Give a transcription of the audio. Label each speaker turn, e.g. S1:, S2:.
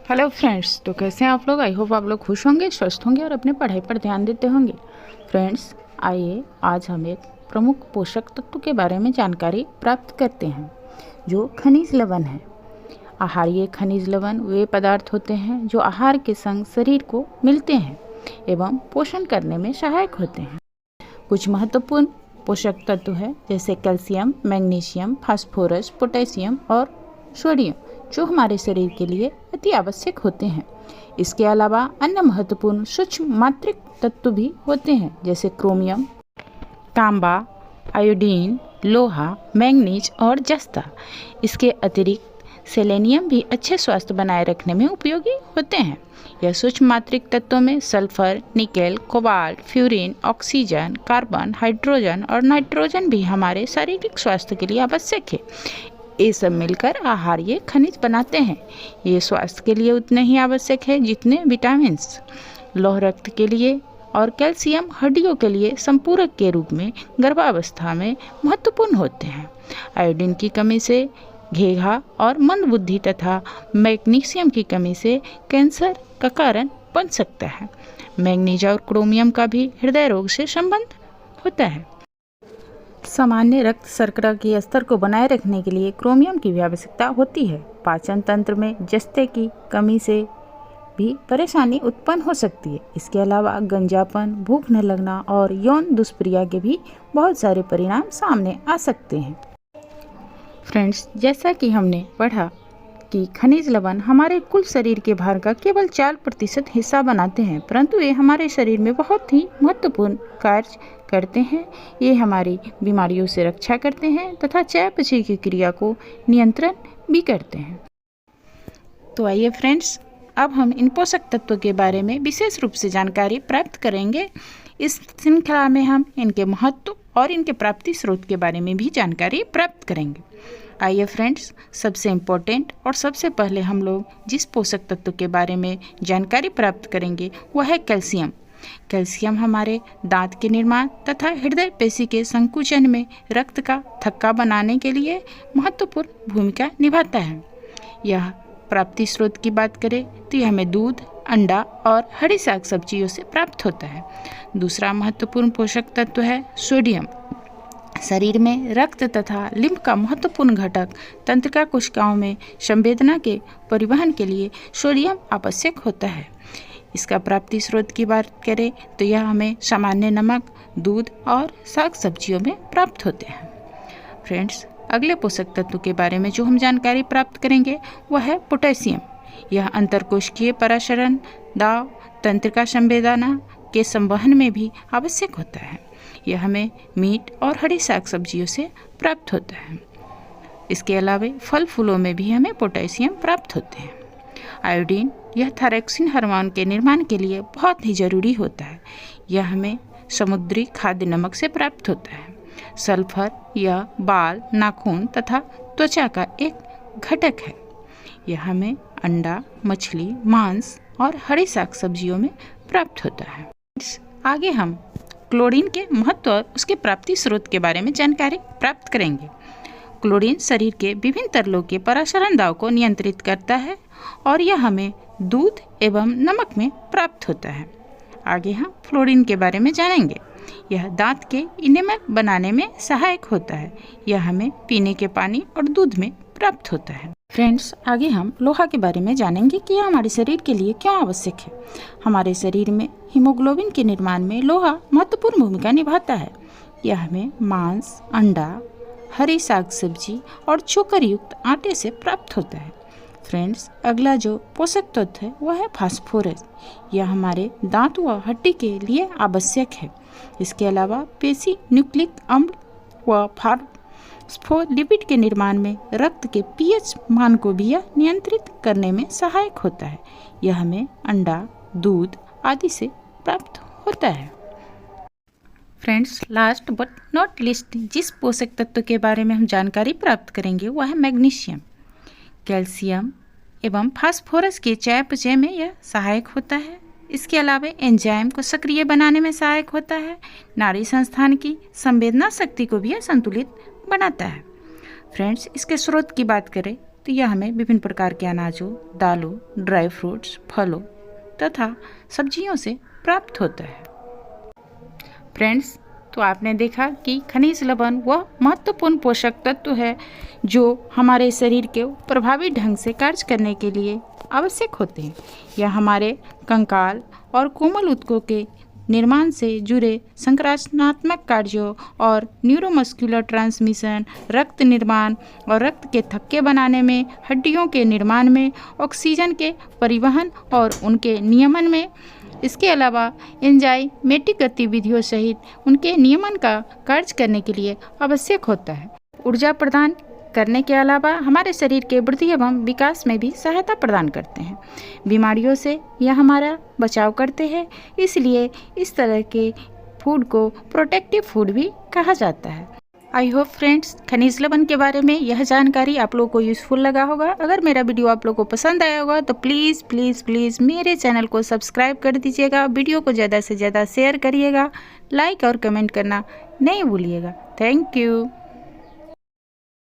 S1: Hello friends, तो कैसे हैं आप लोग। आई होप आप लोग खुश होंगे, स्वस्थ होंगे और अपने पढ़ाई पर ध्यान देते होंगे। फ्रेंड्स, आइए आज हम एक प्रमुख पोषक तत्व के बारे में जानकारी प्राप्त करते हैं, जो खनिज लवण है। आहारीय खनिज लवण वे पदार्थ होते हैं जो आहार के संग शरीर को मिलते हैं एवं पोषण करने में सहायक होते हैं। कुछ महत्वपूर्ण पोषक तत्व है जैसे कैल्शियम, मैग्नीशियम, फास्फोरस, पोटेशियम और सोडियम, जो हमारे शरीर के लिए अति आवश्यक होते हैं। इसके अलावा अन्य महत्वपूर्ण सूक्ष्म मात्रिक तत्व भी होते हैं जैसे क्रोमियम, तांबा, आयोडीन, लोहा, मैंगनीज और जस्ता। इसके अतिरिक्त सेलेनियम भी अच्छे स्वास्थ्य बनाए रखने में उपयोगी होते हैं। यह सूक्ष्म मात्रिक तत्वों में sulphur, nickel, cobalt, fluorine, oxygen, carbon, hydrogen और नाइट्रोजन भी हमारे शारीरिक स्वास्थ्य के लिए आवश्यक है। ये सब मिलकर आहारीय खनिज बनाते हैं। ये स्वास्थ्य के लिए उतने ही आवश्यक है जितने विटामिन्स। लौह रक्त के लिए और कैल्शियम हड्डियों के लिए संपूरक के रूप में गर्भावस्था में महत्वपूर्ण होते हैं। आयोडीन की कमी से घेघा और मंदबुद्धि तथा मैग्नीशियम की कमी से कैंसर का कारण बन सकता है। मैंगनीज और क्रोमियम का भी हृदय रोग से संबंध होता है। सामान्य रक्त शर्करा के स्तर को बनाए रखने के लिए क्रोमियम की भी आवश्यकता होती है। पाचन तंत्र में जस्ते की कमी से भी परेशानी उत्पन्न हो सकती है। इसके अलावा गंजापन, भूख न लगना और यौन दुष्क्रिया के भी बहुत सारे परिणाम सामने आ सकते हैं। फ्रेंड्स, जैसा कि हमने पढ़ा कि खनिज लवण हमारे कुल शरीर के भार का केवल 4% हिस्सा बनाते हैं, परंतु ये हमारे शरीर में बहुत ही महत्वपूर्ण कार्य करते हैं। ये हमारी बीमारियों से रक्षा करते हैं तथा चयापचय की क्रिया को नियंत्रण भी करते हैं। तो आइए फ्रेंड्स, अब हम इन पोषक तत्वों के बारे में विशेष रूप से जानकारी प्राप्त करेंगे। इस श्रृंखला में हम इनके महत्व और इनके प्राप्ति स्रोत के बारे में भी जानकारी प्राप्त करेंगे। आइए फ्रेंड्स, सबसे इम्पोर्टेंट और सबसे पहले हम लोग जिस पोषक तत्व के बारे में जानकारी प्राप्त करेंगे वह है कैल्शियम। कैल्शियम हमारे दांत के निर्माण तथा हृदय पेशी के संकुचन में रक्त का थक्का बनाने के लिए महत्वपूर्ण भूमिका निभाता है। यह प्राप्ति स्रोत की बात करें तो यह हमें दूध, अंडा और हरी साग सब्जियों से प्राप्त होता है। दूसरा महत्वपूर्ण पोषक तत्व है सोडियम। शरीर में रक्त तथा लिम्फ का महत्वपूर्ण घटक तंत्रिका कोशिकाओं में संवेदना के परिवहन के लिए सोडियम आवश्यक होता है। इसका प्राप्ति स्रोत की बात करें तो यह हमें सामान्य नमक, दूध और साग सब्जियों में प्राप्त होते हैं। फ्रेंड्स, अगले पोषक तत्व के बारे में जो हम जानकारी प्राप्त करेंगे वह है पोटेशियम। यह अंतरकोशिकीय परासरण, दाव, तंत्रिका संवेदना के संवहन में भी आवश्यक होता है। यह हमें मीट और हरी साग सब्जियों से प्राप्त होता है। इसके अलावा फल फूलों में भी हमें पोटेशियम प्राप्त होते हैं। आयोडीन, यह थायरॉक्सिन हार्मोन के निर्माण के लिए बहुत ही जरूरी होता है। यह हमें समुद्री खाद्य नमक से प्राप्त होता है। सल्फर, यह बाल, नाखून तथा त्वचा का एक घटक है। यह हमें अंडा, मछली, मांस और हरी साग सब्जियों में प्राप्त होता है। आगे हम क्लोरीन के महत्व और उसके प्राप्ति स्रोत के बारे में जानकारी प्राप्त करेंगे। क्लोरीन शरीर के विभिन्न तरलों के परासरण दाव को नियंत्रित करता है और यह हमें दूध एवं नमक में प्राप्त होता है। आगे हम फ्लोरीन के बारे में जानेंगे। यह दांत के इनेमल बनाने में सहायक होता है। यह हमें पीने के पानी और दूध में प्राप्त होता है। फ्रेंड्स, आगे हम लोहा के बारे में जानेंगे कि यह हमारे शरीर के लिए क्यों आवश्यक है। हमारे शरीर में हीमोग्लोबिन के निर्माण में लोहा महत्वपूर्ण भूमिका निभाता है। यह हमें मांस, अंडा, हरी साग सब्जी और चोकर युक्त आटे से प्राप्त होता है। फ्रेंड्स, अगला जो पोषक तत्व है वह है फास्फोरस। यह हमारे दांत व हड्डी के लिए आवश्यक है। इसके अलावा पेशी न्यूक्लिक अम्ल व फास्फोलिपिड के निर्माण में रक्त के पीएच मान को भी यह नियंत्रित करने में सहायक होता है। यह हमें अंडा, दूध आदि से प्राप्त होता है। Friends, last but not list जिस पोषक तत्व के बारे में हम जानकारी प्राप्त करेंगे वह है मैग्नीशियम। कैल्शियम एवं फास्फोरस के चयापचय में यह सहायक होता है। इसके अलावा एंजाइम को सक्रिय बनाने में सहायक होता है। नाड़ी संस्थान की संवेदना शक्ति को भी यह संतुलित बनाता है। फ्रेंड्स, इसके स्रोत की बात करें तो यह हमें विभिन्न प्रकार के अनाजों, दालों, ड्राई फ्रूट्स, फलों तथा सब्जियों से प्राप्त होता है। फ्रेंड्स, तो आपने देखा कि खनिज लवण वह महत्वपूर्ण पोषक तत्व है जो हमारे शरीर के प्रभावी ढंग से कार्य करने के लिए आवश्यक होते हैं। यह हमारे कंकाल और कोमल ऊतकों के निर्माण से जुड़े संरचनात्मक कार्यों और न्यूरोमस्कुलर ट्रांसमिशन, रक्त निर्माण और रक्त के थक्के बनाने में, हड्डियों के निर्माण में, ऑक्सीजन के परिवहन और उनके नियमन में, इसके अलावा एंजाइमेटिक गतिविधियों सहित उनके नियमन का कार्य करने के लिए आवश्यक होता है। ऊर्जा प्रदान करने के अलावा हमारे शरीर के वृद्धि एवं विकास में भी सहायता प्रदान करते हैं। बीमारियों से यह हमारा बचाव करते हैं, इसलिए इस तरह के फूड को प्रोटेक्टिव फूड भी कहा जाता है। आई होप फ्रेंड्स, खनिज लवण के बारे में यह जानकारी आप लोगों को यूज़फुल लगा होगा। अगर मेरा वीडियो आप लोगों को पसंद आया होगा तो प्लीज़ प्लीज़ प्लीज़ मेरे चैनल को सब्सक्राइब कर दीजिएगा, वीडियो को ज़्यादा से ज़्यादा शेयर करिएगा, लाइक और कमेंट करना नहीं भूलिएगा। Thank you.